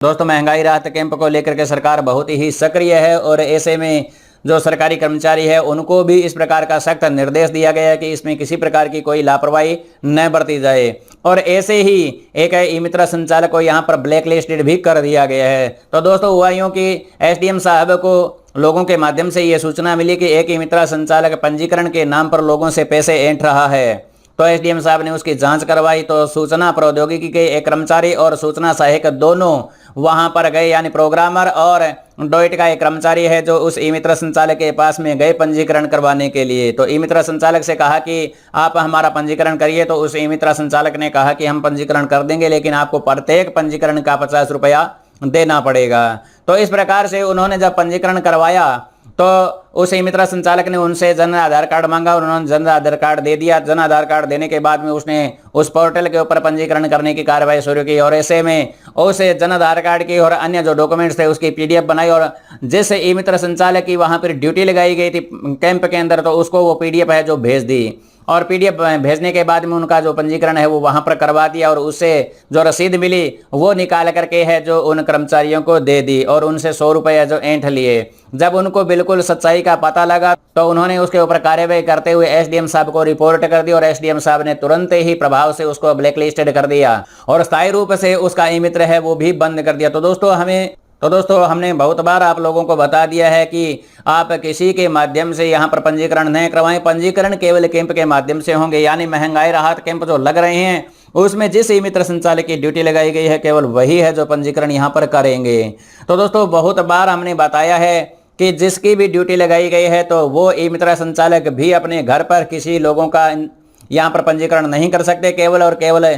दोस्तों, महंगाई राहत कैंप को लेकर के सरकार बहुत ही सक्रिय है और ऐसे में जो सरकारी कर्मचारी है उनको भी इस प्रकार का सख्त निर्देश दिया गया है कि इसमें किसी प्रकार की कोई लापरवाही न बरती जाए। और ऐसे ही एक ई मित्र संचालक को यहाँ पर ब्लैक लिस्टेड भी कर दिया गया है। तो दोस्तों, हुआ यूं कि एसडीएम साहब को लोगों के माध्यम से ये सूचना मिली कि एक ई मित्र संचालक पंजीकरण के नाम पर लोगों से पैसे ऐंठ रहा है। तो एसडीएम साहब ने उसकी जांच करवाई तो सूचना प्रौद्योगिकी के एक कर्मचारी और सूचना सहायक दोनों वहां पर गए, यानी प्रोग्रामर और डोइट का एक कर्मचारी है जो उस ई मित्र संचालक के पास में गए पंजीकरण करवाने के लिए। तो ई मित्र संचालक से कहा कि आप हमारा पंजीकरण करिए। तो उस ई मित्र संचालक ने कहा कि हम पंजीकरण कर देंगे, लेकिन आपको प्रत्येक पंजीकरण का 50 रुपया देना पड़ेगा। तो इस प्रकार से उन्होंने जब पंजीकरण करवाया तो उस ई मित्र संचालक ने उनसे जन आधार कार्ड मांगा और उन्होंने जन आधार कार्ड दे दिया। जन आधार कार्ड देने के बाद में उसने उस पोर्टल के ऊपर पंजीकरण करने की कार्रवाई शुरू की और ऐसे में उसे जन आधार कार्ड की और अन्य जो डॉक्यूमेंट्स थे उसकी पीडीएफ बनाई और जिस ई मित्र संचालक की वहां पर ड्यूटी लगाई गई थी कैंप के अंदर, तो उसको वो पीडीएफ है जो भेज दी। और पीडीएफ भेजने के बाद में उनका जो पंजीकरण है वो वहां पर करवा दिया और उससे जो रसीद मिली वो निकाल करके है जो उन कर्मचारियों को दे दी और उनसे 100 रुपये जो ऐंठ लिए। जब उनको बिल्कुल सच्चाई का पता लगा तो उन्होंने उसके ऊपर कार्रवाई करते हुए एसडीएम साहब को रिपोर्ट कर दी और एसडीएम साहब ने तुरंत ही प्रभाव से उसको ब्लैकलिस्टेड कर दिया और स्थायी रूप से उसका ई मित्र है वो भी बंद कर दिया। तो दोस्तों हमने बहुत बार आप लोगों को बता दिया है कि आप किसी के माध्यम से यहाँ पर पंजीकरण नहीं करवाएं। पंजीकरण केवल कैंप के माध्यम से होंगे, यानी महंगाई राहत कैंप जो लग रहे हैं उसमें जिस ई मित्र संचालक की ड्यूटी लगाई गई है केवल वही है जो पंजीकरण यहाँ पर करेंगे। तो दोस्तों, बहुत बार हमने बताया है कि जिसकी भी ड्यूटी लगाई गई है तो वो ई मित्र संचालक भी अपने घर पर किसी लोगों का यहाँ पर पंजीकरण नहीं कर सकते। केवल और केवल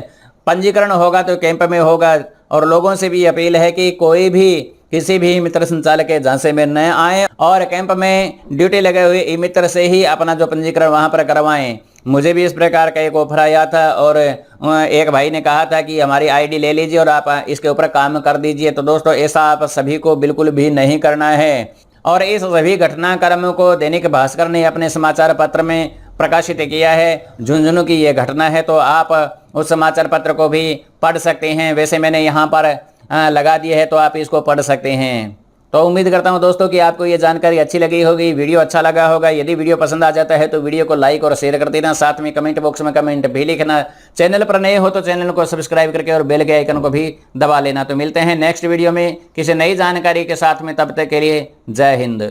पंजीकरण होगा तो कैंप में होगा। और लोगों से भी अपील है कि कोई भी किसी भी मित्र संचालक के झांसे में न आए और कैंप में ड्यूटी लगे हुए ई मित्र से ही अपना जो पंजीकरण वहां पर करवाएं। मुझे भी इस प्रकार का एक ऑफर आया था और एक भाई ने कहा था कि हमारी आईडी ले लीजिए और आप इसके ऊपर काम कर दीजिए। तो दोस्तों, ऐसा आप सभी को बिल्कुल भी नहीं करना है। और इस सभी घटनाक्रम को दैनिक भास्कर ने अपने समाचार पत्र में प्रकाशित किया है। झुंझुनू की ये घटना है तो आप उस समाचार पत्र को भी पढ़ सकते हैं। वैसे मैंने यहाँ पर लगा दिया है तो आप इसको पढ़ सकते हैं। तो उम्मीद करता हूँ दोस्तों कि आपको ये जानकारी अच्छी लगी होगी, वीडियो अच्छा लगा होगा। यदि वीडियो पसंद आ जाता है तो वीडियो को लाइक और शेयर कर देना, साथ में कमेंट बॉक्स में कमेंट भी लिखना। चैनल पर नए हो तो चैनल को सब्सक्राइब करके और बेल के आइकन को भी दबा लेना। तो मिलते हैं नेक्स्ट वीडियो में किसी नई जानकारी के साथ में, तब तक के लिए जय हिंद।